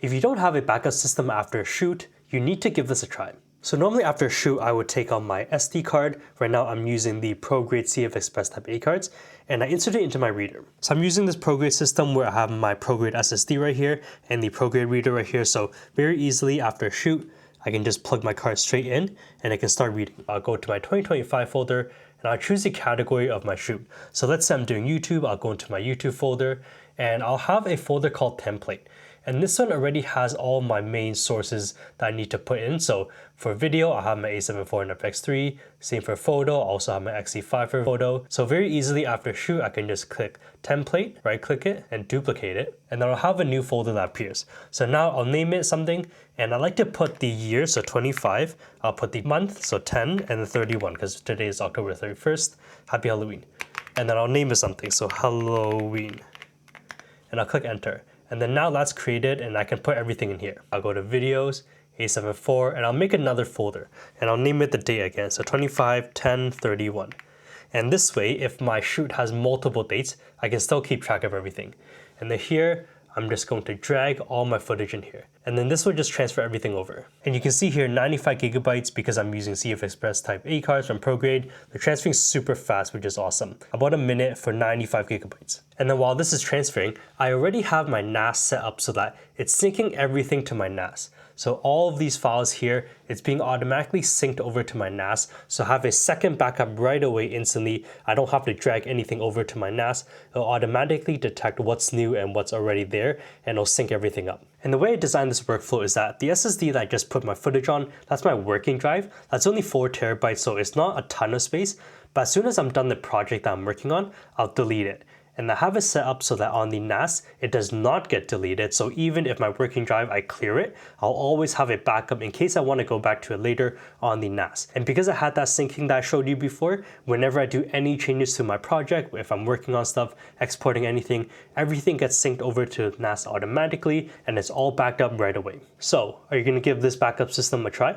If you don't have a backup system after a shoot, you need to give this a try. So normally after a shoot, I would take out my SD card. Right now I'm using the ProGrade CF Express Type A cards, and I insert it into my reader. So I'm using this ProGrade system where I have my ProGrade SSD right here and the ProGrade reader right here. So very easily after a shoot, I can just plug my card straight in and I can start reading. I'll go to my 2025 folder and I'll choose the category of my shoot. So let's say I'm doing YouTube, I'll go into my YouTube folder and I'll have a folder called template. And this one already has all my main sources that I need to put in. So for video, I have my A7 IV and FX3. Same for photo, I also have my XE5 for photo. So very easily after shoot, I can just click template, right click it and duplicate it. And then I'll have a new folder that appears. So now I'll name it something and I like to put the year, so 25. I'll put the month, so 10 and the 31 because today is October 31st. Happy Halloween. And then I'll name it something, so Halloween. And I'll click enter. And then now that's created and I can put everything in here. I'll go to videos, A7 IV, and I'll make another folder and I'll name it the date again. So 25, 10, 31. And this way, if my shoot has multiple dates, I can still keep track of everything. And then here, I'm just going to drag all my footage in here. And then this will just transfer everything over. And you can see here 95 gigabytes because I'm using CF Express Type A cards from ProGrade. They're transferring super fast, which is awesome. About a minute for 95 gigabytes. And then while this is transferring, I already have my NAS set up so that it's syncing everything to my NAS. So all of these files here, it's being automatically synced over to my NAS. So I have a second backup right away instantly. I don't have to drag anything over to my NAS. It'll automatically detect what's new and what's already there, and it'll sync everything up. And the way I designed this workflow is that the SSD that I just put my footage on, that's my working drive. That's only 4 terabytes, so it's not a ton of space. But as soon as I'm done the project that I'm working on, I'll delete it. And I have it set up so that on the NAS, it does not get deleted. So even if my working drive, I clear it, I'll always have a backup in case I want to go back to it later on the NAS. And because I had that syncing that I showed you before, whenever I do any changes to my project, if I'm working on stuff, exporting anything, everything gets synced over to NAS automatically and it's all backed up right away. So are you going to give this backup system a try?